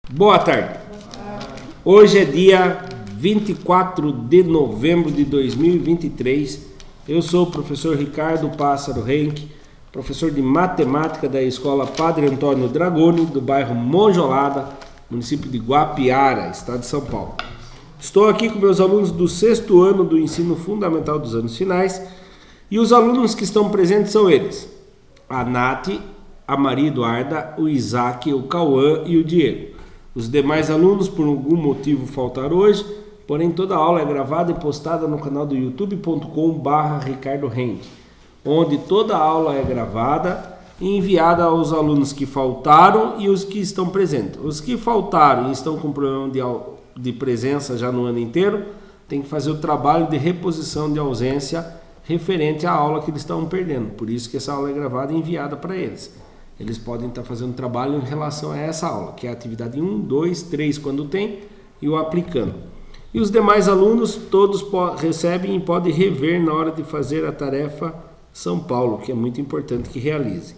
Boa tarde. Hoje é dia 24 de novembro de 2023. Eu sou o professor Ricardo Pássaro Henke, professor de matemática da Escola Padre Antônio Dragoni, do bairro Monjolada, município de Guapiara, estado de São Paulo. Estou aqui com meus alunos do 6º ano do ensino fundamental dos anos finais, e os alunos que estão presentes são eles: a Nath, a Maria Eduarda, o Isaac, o Cauã e o Diego. Os demais alunos, por algum motivo, faltaram hoje, porém toda a aula é gravada e postada no canal do youtube.com/Ricardo Henke, onde toda a aula é gravada e enviada aos alunos que faltaram e os que estão presentes. Os que faltaram e estão com problema de presença já no ano inteiro, tem que fazer o trabalho de reposição de ausência referente à aula que eles estão perdendo. Por isso que essa aula é gravada e enviada para eles. Eles podem estar fazendo trabalho em relação a essa aula, que é a atividade 1, 2, 3 quando tem, e o aplicando. E os demais alunos, todos recebem e podem rever na hora de fazer a tarefa São Paulo, que é muito importante que realize.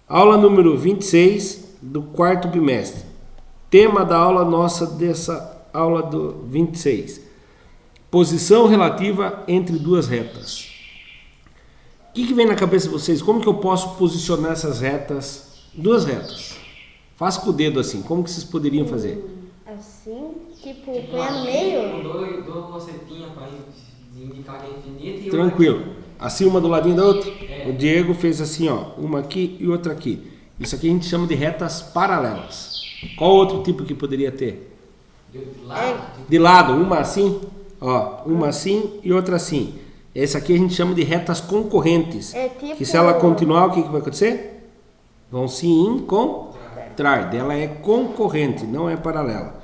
Aula número 26 do 4º bimestre. Tema da aula nossa dessa aula do 26. Posição relativa entre duas retas. O que vem na cabeça de vocês? Como que eu posso posicionar essas retas? Duas retas. Faça com o dedo assim. Como que vocês poderiam fazer? Assim, tipo, põe no meio? Dou uma setinha para indicar que é infinita e Tranquilo. Assim uma do ladinho da outra? É. O Diego fez assim, ó. Uma aqui e outra aqui. Isso aqui a gente chama de retas paralelas. Qual outro tipo que poderia ter? de lado. De lado, uma assim, ó. Uma assim e outra assim. Essa aqui a gente chama de retas concorrentes. É tipo... Que se ela continuar, o que vai acontecer? Vão se encontrar. Ela é concorrente, não é paralela.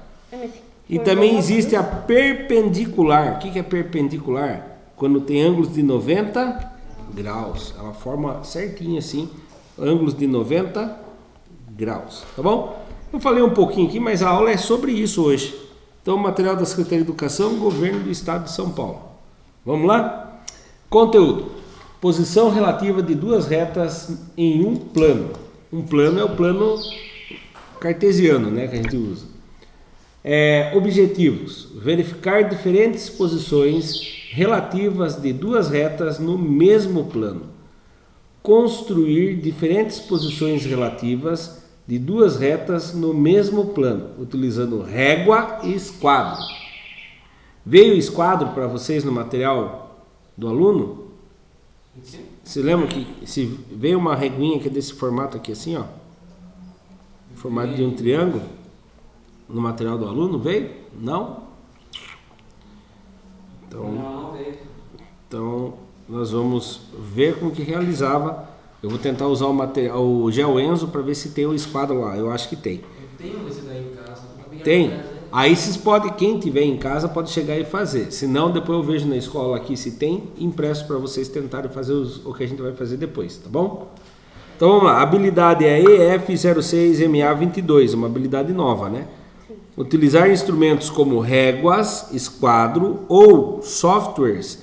E também existe a perpendicular. O que é perpendicular? Quando tem ângulos de 90 graus. Ela forma certinho assim, ângulos de 90 graus. Tá bom? Eu falei um pouquinho aqui, mas a aula é sobre isso hoje. Então, material da Secretaria de Educação, Governo do Estado de São Paulo. Vamos lá? Conteúdo: posição relativa de duas retas em um plano. Um plano é o plano cartesiano, né, que a gente usa. Objetivos: verificar diferentes posições relativas de duas retas no mesmo plano. Construir diferentes posições relativas de duas retas no mesmo plano, utilizando régua e esquadro. Veio o esquadro para vocês no material do aluno? Sim. Você lembra que se veio uma reguinha que é desse formato aqui assim, ó, formato de um triângulo no material do aluno? Veio? Não? Não veio. Então nós vamos ver como que realizava. Eu vou tentar usar o material, o GeoEnzo, para ver se tem o esquadro lá. Eu acho que tem. Eu tenho esse daí em casa. Tem? Aí vocês podem, quem tiver em casa pode chegar e fazer. Se não, depois eu vejo na escola aqui se tem, impresso para vocês tentarem fazer o que a gente vai fazer depois, tá bom? Então vamos lá, a habilidade é EF06MA22, uma habilidade nova, né? Utilizar instrumentos como réguas, esquadro ou softwares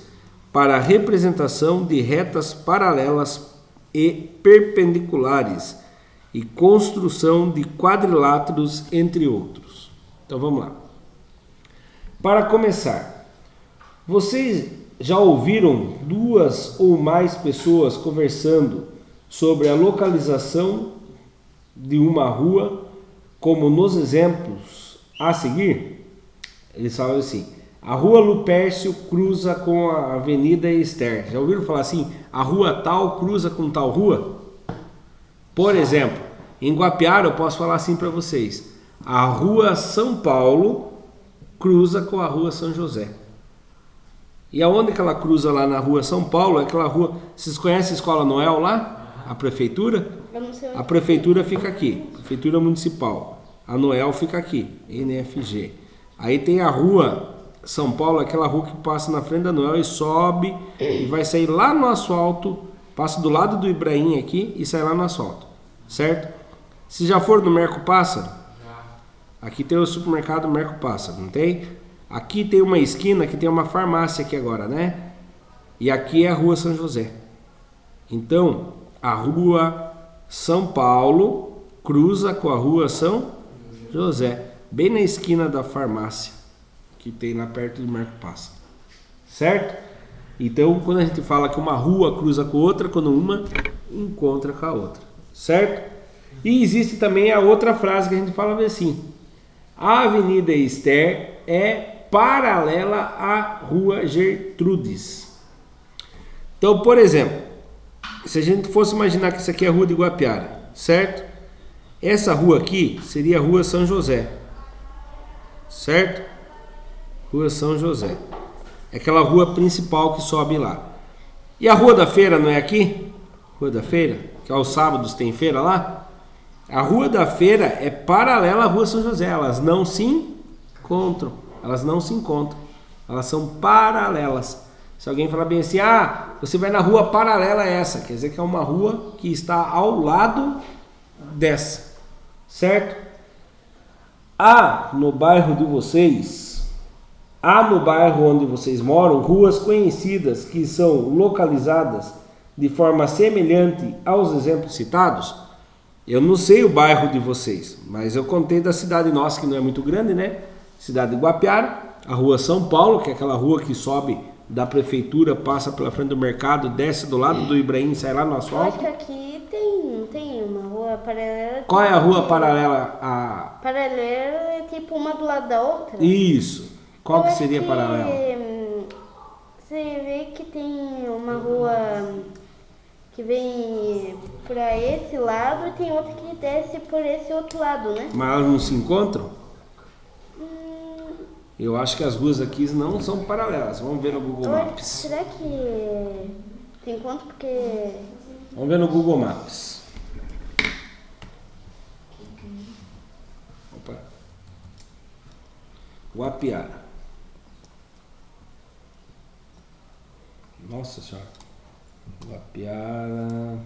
para a representação de retas paralelas e perpendiculares e construção de quadriláteros, entre outros. Então vamos lá. Para começar, vocês já ouviram duas ou mais pessoas conversando sobre a localização de uma rua, como nos exemplos a seguir? Eles falam assim: a rua Lupércio cruza com a Avenida Esther. Já ouviram falar assim? A rua tal cruza com tal rua? Por exemplo, em Guapiara eu posso falar assim para vocês: a rua São Paulo cruza com a rua São José. E aonde que ela cruza lá na rua São Paulo? É aquela rua... Vocês conhecem a Escola Noel lá? A prefeitura? A prefeitura fica aqui, prefeitura municipal. A Noel fica aqui, NFG. Aí tem a rua São Paulo, aquela rua que passa na frente da Noel e sobe e vai sair lá no asfalto, passa do lado do Ibrahim aqui e sai lá no asfalto, certo? Se já for no Merco Pássaro, aqui tem o supermercado Merco Pássaro, não tem? Aqui tem uma esquina que tem uma farmácia aqui agora, né? E aqui é a rua São José. Então, a rua São Paulo cruza com a rua São José, bem na esquina da farmácia que tem lá perto do Marco Passa, certo? Então, quando a gente fala que uma rua cruza com outra, quando uma encontra com a outra, certo? E existe também a outra frase que a gente fala assim: a Avenida Esther é paralela à Rua Gertrudes. Então, por exemplo, se a gente fosse imaginar que isso aqui é a Rua de Guapiara, certo? Essa rua aqui seria a Rua São José, certo? Rua São José. É aquela rua principal que sobe lá. E a Rua da Feira não é aqui? Rua da Feira, que aos sábados tem feira lá. A Rua da Feira é paralela à Rua São José. Elas não se encontram. Elas não se encontram. Elas são paralelas. Se alguém falar bem assim, você vai na rua paralela a essa, quer dizer que é uma rua que está ao lado dessa, certo? No bairro de vocês, no bairro onde vocês moram, ruas conhecidas que são localizadas de forma semelhante aos exemplos citados. Eu não sei o bairro de vocês, mas eu contei da cidade nossa, que não é muito grande, né? Cidade de Guapiara, a Rua São Paulo, que é aquela rua que sobe da prefeitura, passa pela frente do mercado, desce do lado do Ibrahim, sai lá no Eu asfalto. acho que aqui tem uma rua paralela. Qual é a rua paralela a... Paralela é tipo uma do lado da outra. Isso. Qual Eu que acho seria paralela? Você vê que tem uma rua que vem por esse lado e tem outra que desce por esse outro lado, né? Mas elas não se encontram? Eu acho que as ruas aqui não são paralelas. Vamos ver no Google Maps. Será que tem quanto? Porque... Vamos ver no Google Maps. Opa. Guapiara. Nossa Senhora. Guapiara.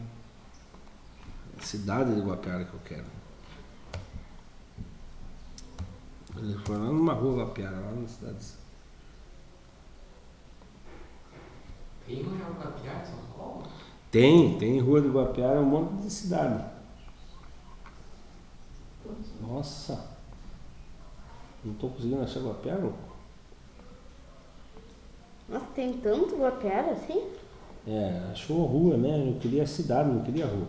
Cidade de Guapiara que eu quero. Eles foram lá numa rua Guapiara, lá na cidade. Tem rua de Guapiara em São Paulo? Tem rua de Guapiara, um monte de cidade. Nossa. Não tô conseguindo achar Guapiara, louco. Nossa, tem tanto Guapiara assim? Achou rua, né? Eu queria a cidade, não queria a rua.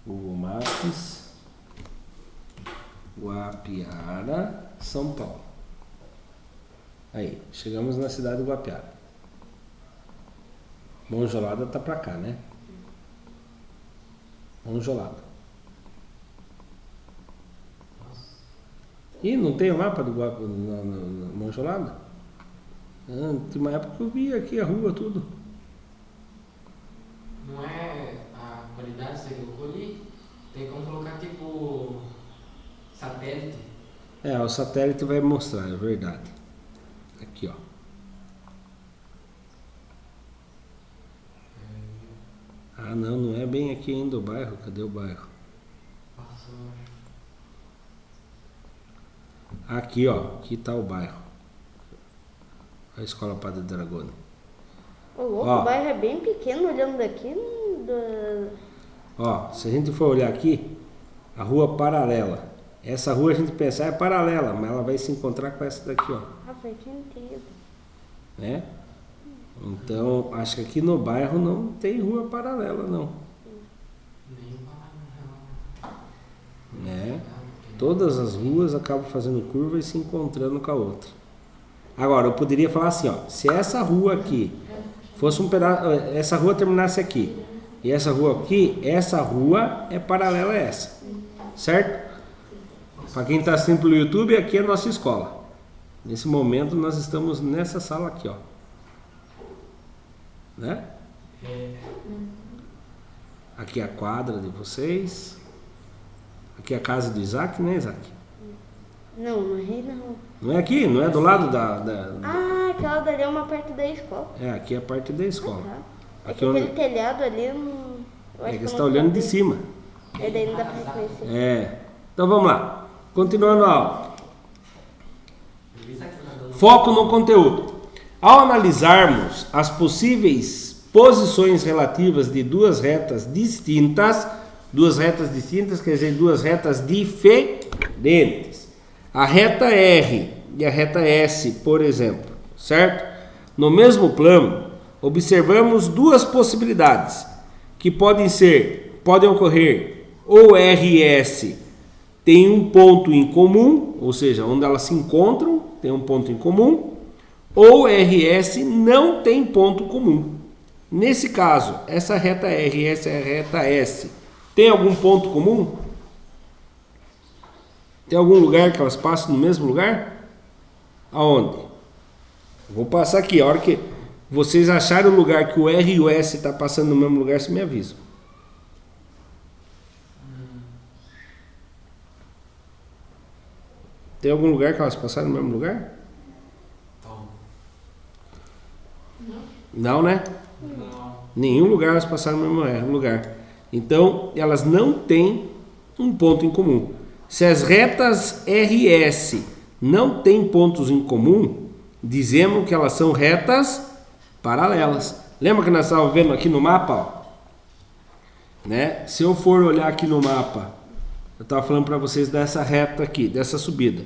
Google Maps. Guapiara, São Paulo. Aí, chegamos na cidade de Guapiara. Monjolada tá pra cá, né? Monjolada. Ih, não tem o mapa do na Monjolada? Tem uma época que eu vi aqui a rua, tudo. Não é a qualidade que você colocou ali? Tem como colocar tipo satélite? O satélite vai mostrar, é verdade. Aqui, ó. Não é bem aqui ainda o bairro. Cadê o bairro? Passou. Aqui, ó. Aqui tá o bairro. A Escola Padre Dragoni. O louco, Ó. o bairro é bem pequeno, olhando daqui. Ó, se a gente for olhar aqui, a rua paralela. Essa rua a gente pensa é paralela, mas ela vai se encontrar com essa daqui, ó. Faz sentido. Né? Então, acho que aqui no bairro não tem rua paralela, não. Nem Né? Todas as ruas acabam fazendo curva e se encontrando com a outra. Agora, eu poderia falar assim, ó. Se essa rua aqui fosse um pedaço, essa rua terminasse aqui e essa rua aqui, essa rua é paralela a essa, certo? Para quem está assistindo pelo YouTube, aqui é a nossa escola. Nesse momento nós estamos nessa sala aqui, ó. Né? Aqui é a quadra de vocês. Aqui é a casa do Isaac, né, Isaac? Não, não. Não é aqui? Não é do lado da... Aquela dali é uma parte da escola. Aqui é a parte da escola. É Aqui que onde... aquele telhado ali, eu acho que que eu você não está olhando de sei. cima. Daí não dá pra reconhecer. Então vamos lá. Continuando a aula. Foco no conteúdo. Ao analisarmos as possíveis posições relativas de duas retas distintas, Duas retas distintas quer dizer duas retas diferentes. A reta R e a reta S, por exemplo, certo? No mesmo plano, observamos duas possibilidades que podem ocorrer ou R e S tem um ponto em comum, ou seja, onde elas se encontram, tem um ponto em comum, ou RS não tem ponto comum. Nesse caso, essa reta R e essa reta S tem algum ponto comum? Tem algum lugar que elas passam no mesmo lugar? Aonde? Vou passar aqui, a hora que vocês acharem o lugar que o R e o S está passando no mesmo lugar, você me avisa. Tem algum lugar que elas passaram no mesmo lugar? Não, né? Não. Nenhum lugar elas passaram no mesmo lugar. Então, elas não têm um ponto em comum. Se as retas R e S não têm pontos em comum, dizemos que elas são retas paralelas. Lembra que nós estávamos vendo aqui no mapa? Ó? Né? Se eu for olhar aqui no mapa, eu estava falando para vocês dessa reta aqui, dessa subida.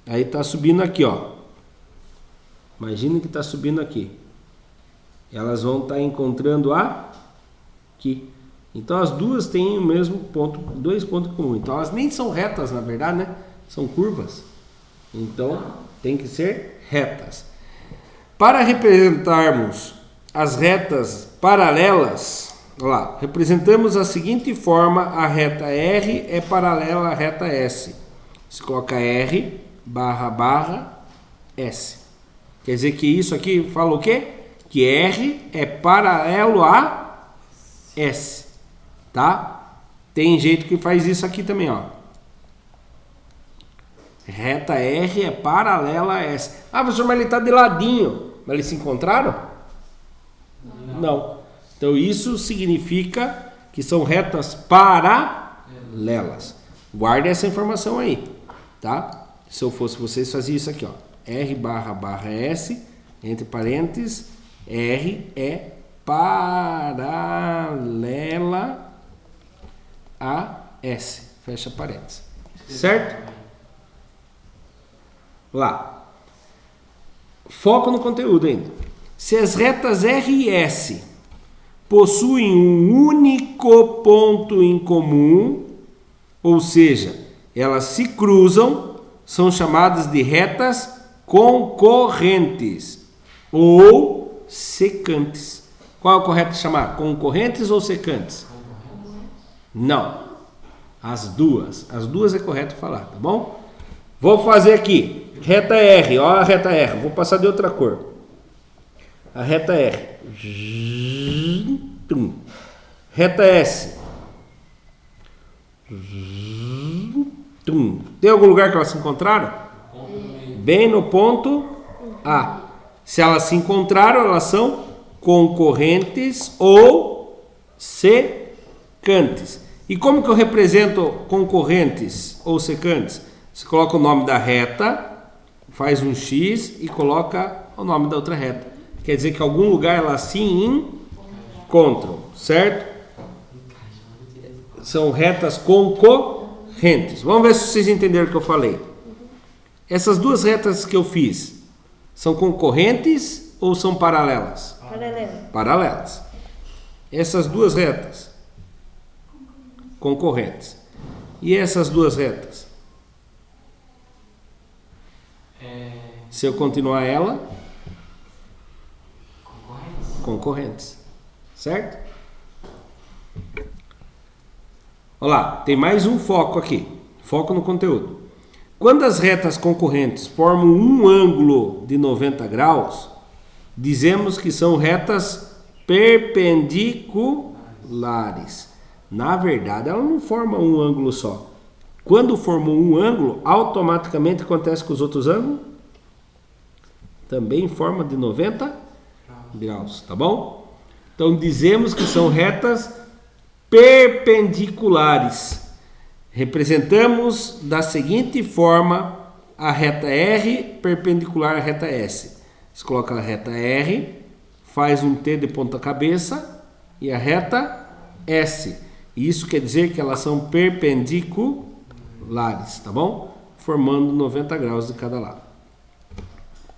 Aí está subindo aqui, ó. Imagina que está subindo aqui. Elas vão estar encontrando aqui. Então as duas têm o mesmo ponto, dois pontos em comum. Então elas nem são retas, na verdade, né? São curvas. Então tem que ser retas. Para representarmos as retas paralelas, olha lá, representamos da seguinte forma: a reta R é paralela à reta S. Você coloca R barra S. Quer dizer que isso aqui fala o quê? Que R é paralelo a S, tá? Tem jeito que faz isso aqui também, ó. Reta R é paralela a S. Ah, professor, mas ele está de ladinho. Mas eles se encontraram? Não. Então isso significa que são retas paralelas. Guarde essa informação aí, tá? Se eu fosse vocês, fazia isso aqui, ó. R barra S, entre parênteses, R é paralela a S. Fecha parênteses. Certo? Lá. Foco no conteúdo ainda. Se as retas R e S possuem um único ponto em comum, ou seja, elas se cruzam, são chamadas de retas concorrentes ou secantes. Qual é o correto chamar? Concorrentes ou secantes? Não. As duas. As duas é correto falar, tá bom? Vou fazer aqui. Reta R. Olha a reta R. Vou passar de outra cor. A reta R. Reta S. Tem algum lugar que elas se encontraram? Bem no ponto A. Se elas se encontraram, elas são concorrentes ou secantes. E como que eu represento concorrentes ou secantes? Você coloca o nome da reta, faz um X e coloca o nome da outra reta. Quer dizer que em algum lugar elas se encontram, certo? São retas concorrentes. Vamos ver se vocês entenderam o que eu falei. Essas duas retas que eu fiz são concorrentes ou são paralelas? Paralelas. Essas duas retas concorrentes. E essas duas retas? Se eu continuar ela, concorrentes. Certo? Olha lá, tem mais um foco aqui. Foco no conteúdo. Quando as retas concorrentes formam um ângulo de 90 graus, dizemos que são retas perpendiculares. Na verdade, ela não forma um ângulo só. Quando formam um ângulo, automaticamente acontece com os outros ângulos? Também forma de 90 graus, tá bom? Então dizemos que são retas perpendiculares. Representamos da seguinte forma a reta R perpendicular à reta S. Você coloca a reta R, faz um T de ponta cabeça e a reta S. Isso quer dizer que elas são perpendiculares, tá bom? Formando 90 graus de cada lado.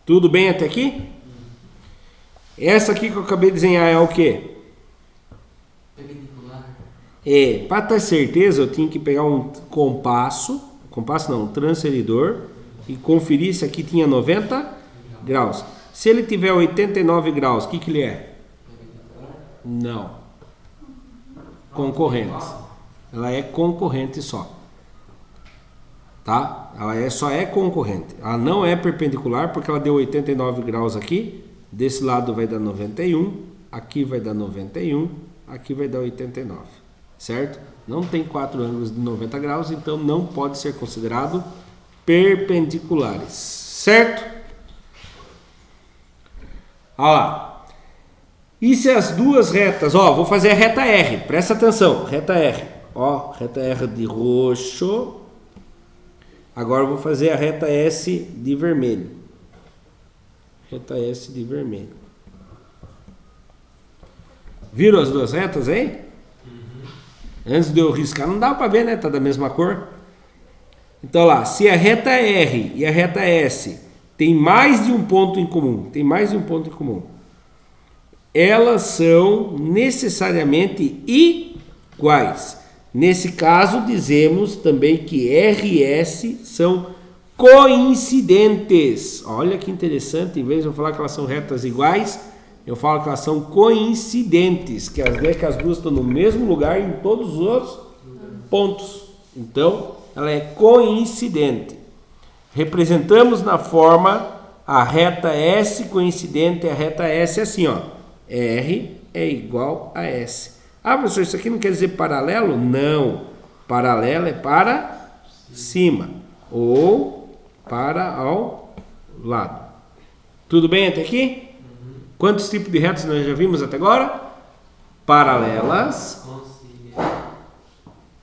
Tudo bem até aqui? Essa aqui que eu acabei de desenhar é o quê? Perpendicular. Para ter certeza, eu tinha que pegar um um transferidor e conferir se aqui tinha 90 graus. Se ele tiver 89 graus, o que ele é? Não. Concorrente. Ela é concorrente só. Tá? Ela só é concorrente. Ela não é perpendicular porque ela deu 89 graus aqui. Desse lado vai dar 91. Aqui vai dar 91. Aqui vai dar 89. Certo? Não tem 4 ângulos de 90 graus, então não pode ser considerado perpendiculares. Certo? Olha lá. E se as duas retas, vou fazer a reta R, presta atenção, reta R, reta R de roxo, agora eu vou fazer a reta S de vermelho, reta S de vermelho, viram as duas retas aí? Antes de eu riscar, não dá para ver, né, tá da mesma cor, então lá, se a reta R e a reta S tem mais de um ponto em comum, elas são necessariamente iguais. Nesse caso, dizemos também que R e S são coincidentes. Olha que interessante, em vez de eu falar que elas são retas iguais, eu falo que elas são coincidentes, que as duas estão no mesmo lugar em todos os outros pontos. Então, ela é coincidente. Representamos na forma a reta S coincidente, a reta S assim, R é igual a S. Professor, isso aqui não quer dizer paralelo? Não. Paralelo é para cima ou para ao lado. Tudo bem até aqui? Quantos tipos de retas nós já vimos até agora? Paralelas,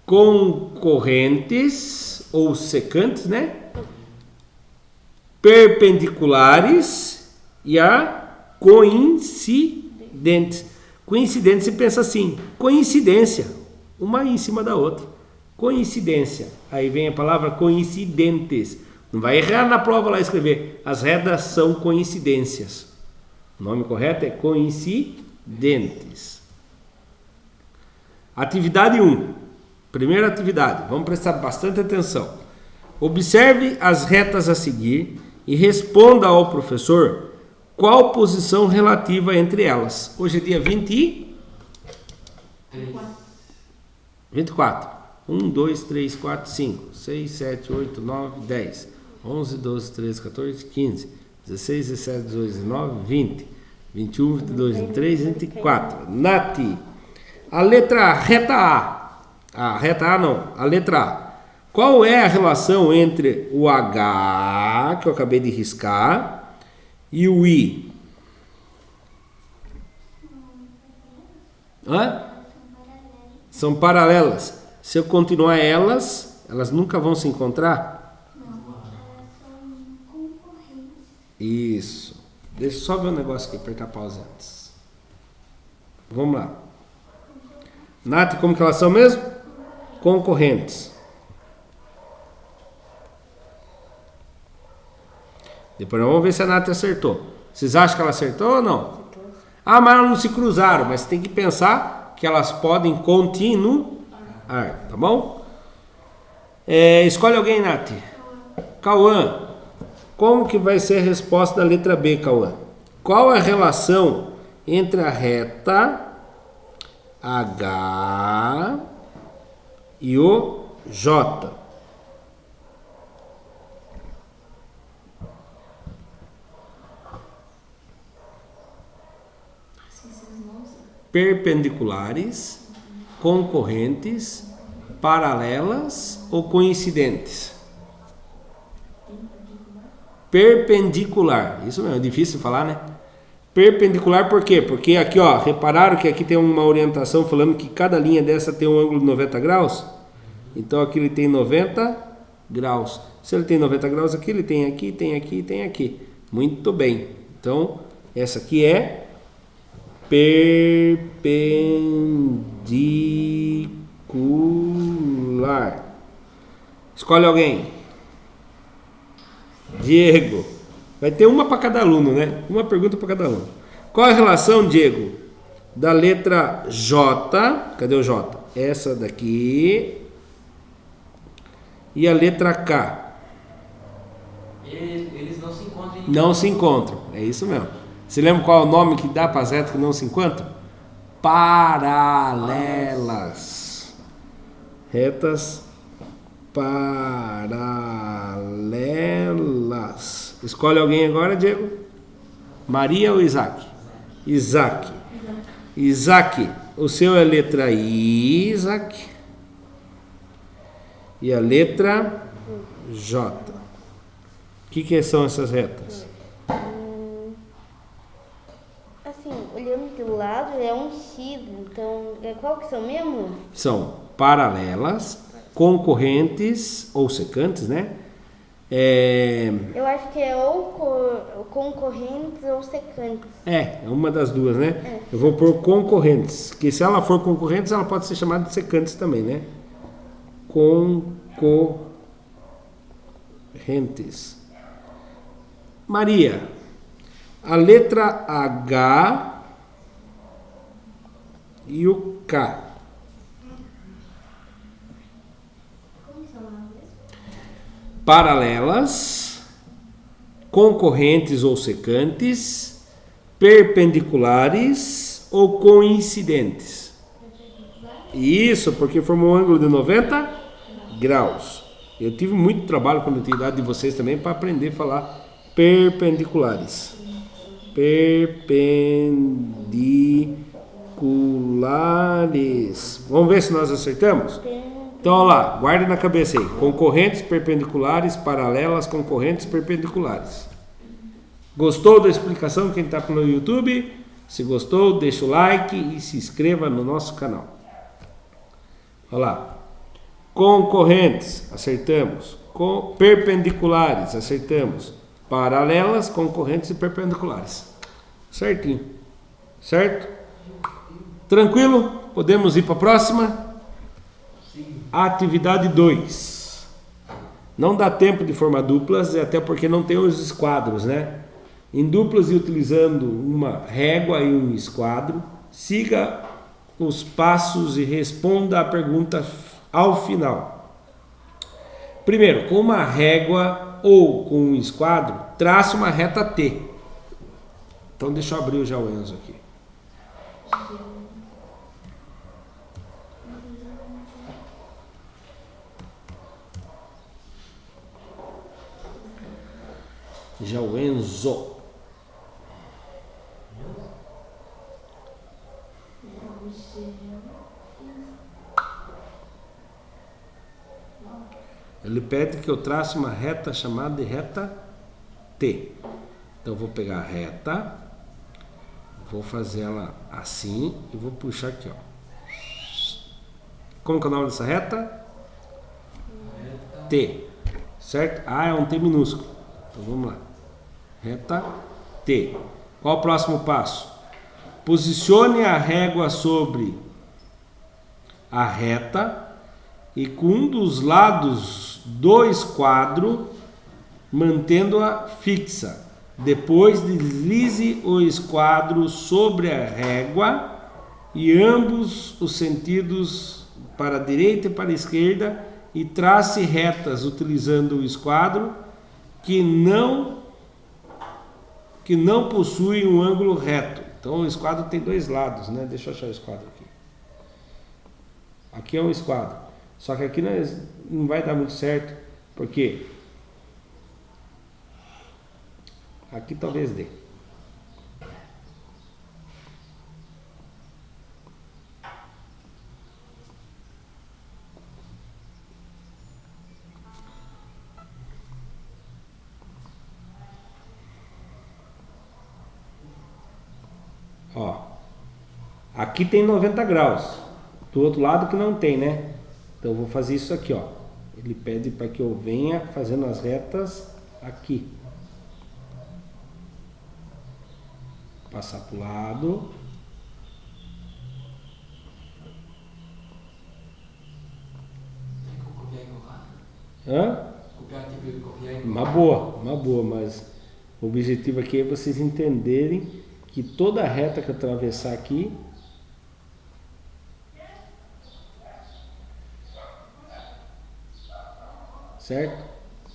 concorrentes ou secantes, né? Perpendiculares e a coincidentes. Coincidentes, você pensa assim, coincidência, uma em cima da outra. Coincidência. Aí vem a palavra coincidentes. Não vai errar na prova lá escrever. As retas são coincidências. O nome correto é coincidentes. Atividade 1. Primeira atividade. Vamos prestar bastante atenção. Observe as retas a seguir e responda ao professor qual posição relativa entre elas. Hoje é dia 24. 1, 2, 3, 4, 5, 6, 7, 8, 9, 10, 11, 12, 13, 14, 15, 16, 17, 18, 19, 20, 21, 22, 23, 24. Nath, a letra reta A. A letra A. Qual é a relação entre o H, que eu acabei de riscar, e o I? São paralelas. Se eu continuar elas nunca vão se encontrar? Não, elas são concorrentes. Isso. Deixa eu só ver um negócio aqui, apertar pause antes. Vamos lá. Nath, como que elas são mesmo? Concorrentes. Depois nós vamos ver se a Nath acertou. Vocês acham que ela acertou ou não? Mas elas não se cruzaram, mas tem que pensar que elas podem continuar, tá bom? Escolhe alguém, Nath. Cauã. Como que vai ser a resposta da letra B, Cauã? Qual é a relação entre a reta H e o J? Perpendiculares, concorrentes, paralelas ou coincidentes? Perpendicular. Isso mesmo, é difícil falar, né? Perpendicular por quê? Porque aqui, repararam que aqui tem uma orientação falando que cada linha dessa tem um ângulo de 90 graus? Então aqui ele tem 90 graus. Se ele tem 90 graus aqui, ele tem aqui, tem aqui, tem aqui. Muito bem. Então, essa aqui é perpendicular. Escolhe alguém. Diego. Vai ter uma para cada aluno, né? Uma pergunta para cada aluno. Qual a relação, Diego, da letra J? Cadê o J? Essa daqui. E a letra K? Eles não se encontram em... Não se encontram. É isso mesmo. Você lembra qual é o nome que dá para as retas que não se encontram? Paralelas. Retas paralelas. Escolhe alguém agora, Diego. Maria ou Isaac? Isaac. Isaac. O seu é a letra I, Isaac. E a letra J. O que são essas retas? Assim, olhando de lado é um X, então qual que são mesmo? São paralelas, concorrentes ou secantes, né? Eu acho que é ou concorrentes ou secantes. É uma das duas, né? Eu vou pôr concorrentes, que se ela for concorrentes, ela pode ser chamada de secantes também, né? Concorrentes. Maria, a letra H e o K. Como são as? Paralelas, concorrentes ou secantes, perpendiculares ou coincidentes. Isso, porque formou um ângulo de 90 graus. Eu tive muito trabalho quando eu tinha idade de vocês também para aprender a falar perpendiculares. Perpendiculares. Vamos ver se nós acertamos? Então, olha lá, guarde na cabeça aí. Concorrentes, perpendiculares, paralelas, concorrentes, perpendiculares. Gostou da explicação? Quem está pelo YouTube? Se gostou, deixa o like e se inscreva no nosso canal. Olha lá. Concorrentes, acertamos. Perpendiculares, acertamos. Paralelas, concorrentes e perpendiculares. Certinho. Certo? Tranquilo? Podemos ir para a próxima? Atividade 2. Não dá tempo de formar duplas, até porque não tem os esquadros, né? Em duplas e utilizando uma régua e um esquadro, siga os passos e responda a pergunta ao final. Primeiro, com uma régua ou com um esquadro, trace uma reta T. Então deixa eu abrir já o Enzo aqui. Já o Enzo. Ele pede que eu trace uma reta chamada de reta T. Então eu vou pegar a reta, vou fazer ela assim e vou puxar aqui, ó. Como que é o nome dessa reta? T. Certo? Ah, é um T minúsculo. Então vamos lá. Reta T. Qual o próximo passo? Posicione a régua sobre a reta e com um dos lados do esquadro, mantendo-a fixa. Depois deslize o esquadro sobre a régua e ambos os sentidos para a direita e para a esquerda e trace retas utilizando o esquadro que não possui um ângulo reto. Então o esquadro tem dois lados, né? Deixa eu achar o esquadro aqui. Aqui é um esquadro. Só que aqui não vai dar muito certo, porque aqui talvez dê. Ó, aqui tem 90 graus, do outro lado que não tem, né? Então eu vou fazer isso aqui, ó. Ele pede para que eu venha fazendo as retas aqui. Passar para o lado. Hã? Copiar tipo de copiar. Uma boa, mas o objetivo aqui é vocês entenderem que toda reta que eu atravessar aqui, certo?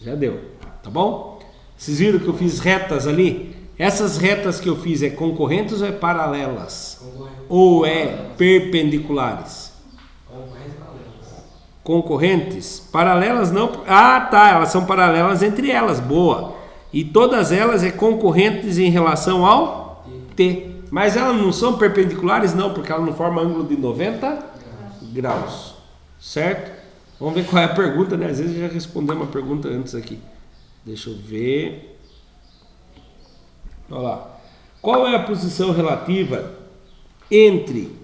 Já deu, tá bom? Vocês viram que eu fiz retas ali? Essas retas que eu fiz é concorrentes ou é paralelas? Concorrente. Ou é perpendiculares? Concorrente paralelas. Concorrentes? Paralelas não. Ah, tá, elas são paralelas entre elas, boa. E todas elas é concorrentes em relação ao T. Mas elas não são perpendiculares não, porque elas não formam ângulo de 90 graus. Certo? Vamos ver qual é a pergunta, né? Às vezes eu já respondemos uma pergunta antes aqui. Deixa eu ver. Olha lá. Qual é a posição relativa entre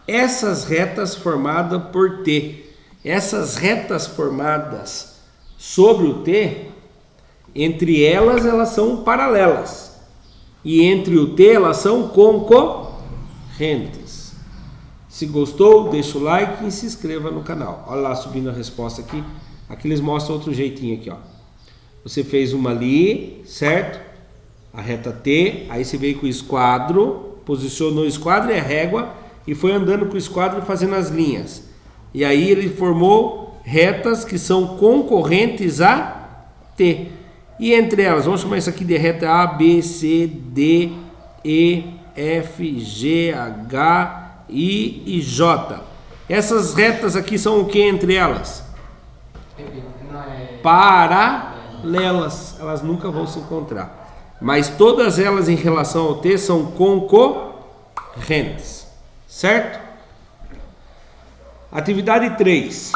essas retas formadas por T? Essas retas formadas sobre o T, entre elas são paralelas. E entre o T, elas são concorrentes. Se gostou, deixa o like e se inscreva no canal. Olha lá, subindo a resposta aqui. Aqui eles mostram outro jeitinho aqui, ó. Você fez uma ali, certo? A reta T, aí você veio com o esquadro, posicionou o esquadro e a régua e foi andando com o esquadro fazendo as linhas. E aí ele formou retas que são concorrentes a T. E entre elas, vamos chamar isso aqui de reta A, B, C, D, E, F, G, H, I e J. Essas retas aqui são o que entre elas? Não é. Paralelas. Elas nunca vão se encontrar. Mas todas elas em relação ao T são concorrentes. Certo? Atividade 3.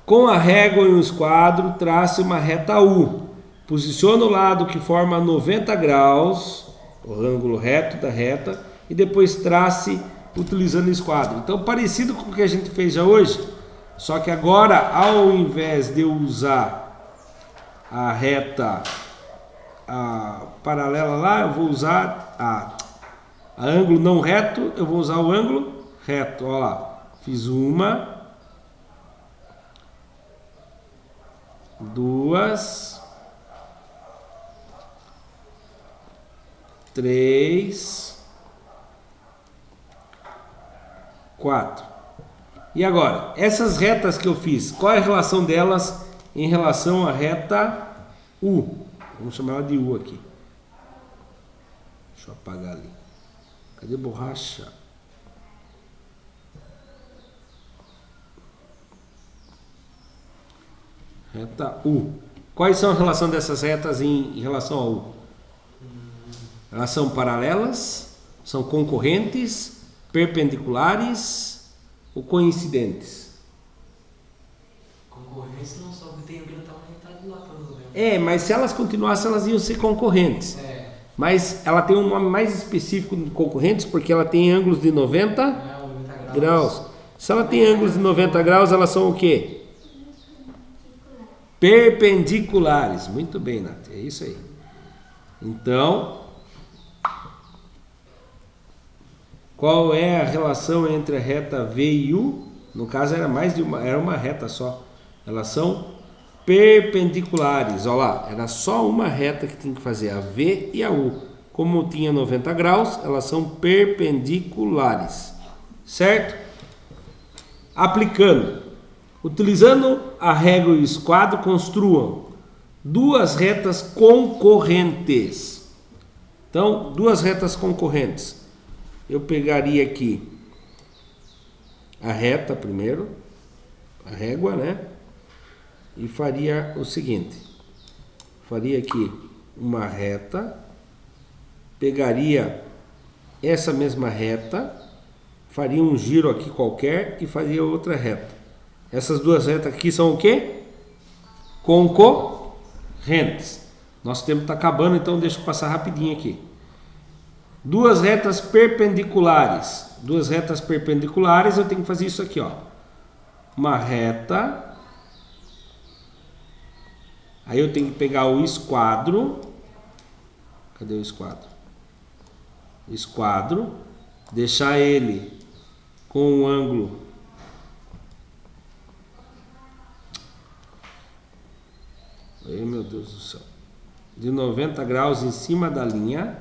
Com a régua e o esquadro, trace uma reta U. Posiciona o lado que forma 90 graus, o ângulo reto da reta, e depois trace utilizando o esquadro. Então, parecido com o que a gente fez já hoje, só que agora, ao invés de eu usar a reta paralela lá, eu vou usar a ângulo não reto, eu vou usar o ângulo reto. Olha lá, fiz uma, duas, 3, 4. E agora, essas retas que eu fiz, qual é a relação delas em relação à reta U? Vamos chamar ela de U aqui. Deixa eu apagar ali. Cadê a borracha? Reta U. Quais são a relação dessas retas em relação a U? Elas são paralelas, são concorrentes, perpendiculares ou coincidentes? Concorrência não só tem ângulo aumentado lá, pelo menos. É, mas se elas continuassem, elas iam ser concorrentes. É. Mas ela tem um nome mais específico de concorrentes porque ela tem ângulos de 90 90 graus. Se ela tem ângulos de 90 graus, elas são o quê? Perpendiculares. Muito bem, Nath. É isso aí. Então, qual é a relação entre a reta V e U? No caso era uma reta só. Elas são perpendiculares. Olha lá, era só uma reta que tinha que fazer, a V e a U. Como tinha 90 graus, elas são perpendiculares. Certo? Aplicando. Utilizando a régua e o esquadro, construam duas retas concorrentes. Então, duas retas concorrentes. Eu pegaria aqui a reta primeiro, a régua, né? E faria o seguinte. Faria aqui uma reta, pegaria essa mesma reta, faria um giro aqui qualquer e faria outra reta. Essas duas retas aqui são o quê? Concorrentes. Nosso tempo está acabando, então deixa eu passar rapidinho aqui. Duas retas perpendiculares. Duas retas perpendiculares, eu tenho que fazer isso aqui, ó. Uma reta. Aí eu tenho que pegar o esquadro. Cadê o esquadro? Esquadro. Deixar ele com um ângulo Ai, meu Deus do céu. De 90 graus em cima da linha.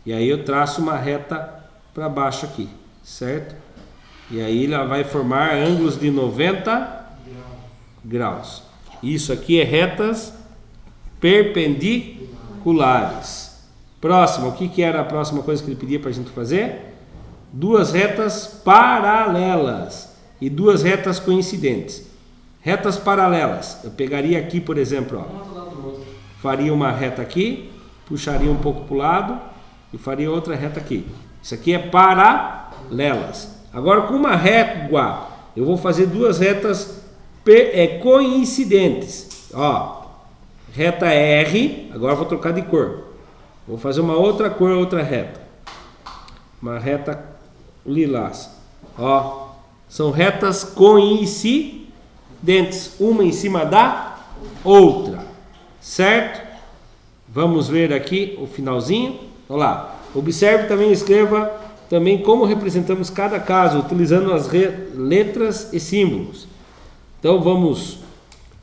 E aí eu traço uma reta para baixo aqui, certo? E aí ela vai formar ângulos de 90 graus. Isso aqui é retas perpendiculares. Próximo, o que era a próxima coisa que ele pedia para a gente fazer? Duas retas paralelas e duas retas coincidentes. Retas paralelas, eu pegaria aqui, por exemplo, ó, faria uma reta aqui, puxaria um pouco para o lado e faria outra reta aqui. Isso aqui é paralelas. Agora, com uma régua, eu vou fazer duas retas coincidentes. Ó, reta R, agora eu vou trocar de cor. Vou fazer uma outra cor, outra reta. Uma reta lilás. Ó, são retas coincidentes, uma em cima da outra, certo? Vamos ver aqui o finalzinho. Olha lá. Observe também, escreva também como representamos cada caso, utilizando as letras e símbolos. Então vamos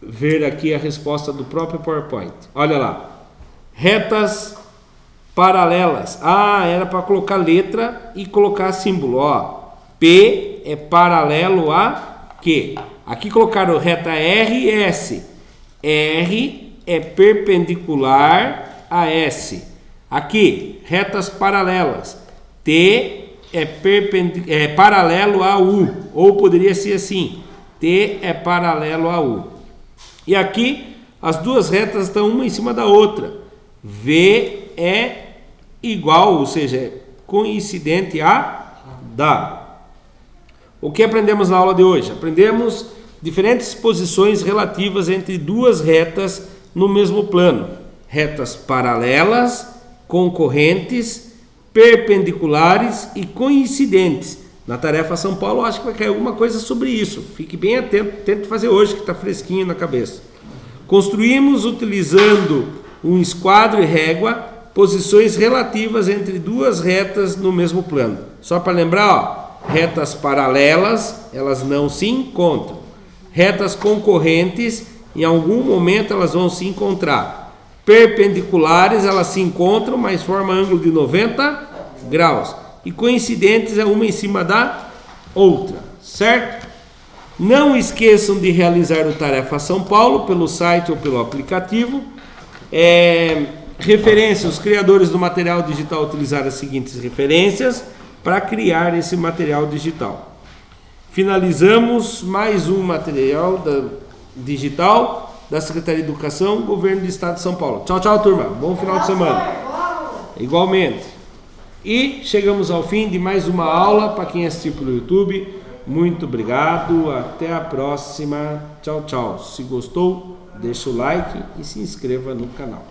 ver aqui a resposta do próprio PowerPoint. Olha lá. Retas paralelas. Ah, era para colocar letra e colocar símbolo. Ó, P é paralelo a Q. Aqui colocaram reta R e S. R é perpendicular a S. Aqui, retas paralelas. T é paralelo a U. Ou poderia ser assim. T é paralelo a U. E aqui, as duas retas estão uma em cima da outra. V é igual, ou seja, é coincidente a W. O que aprendemos na aula de hoje? Aprendemos diferentes posições relativas entre duas retas no mesmo plano. Retas paralelas, concorrentes, perpendiculares e coincidentes. Na tarefa São Paulo, acho que vai cair alguma coisa sobre isso. Fique bem atento, tente fazer hoje, que está fresquinho na cabeça. Construímos, utilizando um esquadro e régua, posições relativas entre duas retas no mesmo plano. Só para lembrar, ó, retas paralelas, elas não se encontram. Retas concorrentes, em algum momento elas vão se encontrar. Perpendiculares, elas se encontram, mas formam ângulo de 90 graus. E coincidentes é uma em cima da outra, certo? Não esqueçam de realizar o Tarefa São Paulo pelo site ou pelo aplicativo. Referências, os criadores do material digital utilizaram as seguintes referências para criar esse material digital. Finalizamos mais um material digital da Secretaria de Educação, Governo do Estado de São Paulo. Tchau, tchau, turma. Bom final de semana. Igualmente. E chegamos ao fim de mais uma aula. Para quem assistiu pelo YouTube, muito obrigado. Até a próxima. Tchau, tchau. Se gostou, deixa o like e se inscreva no canal.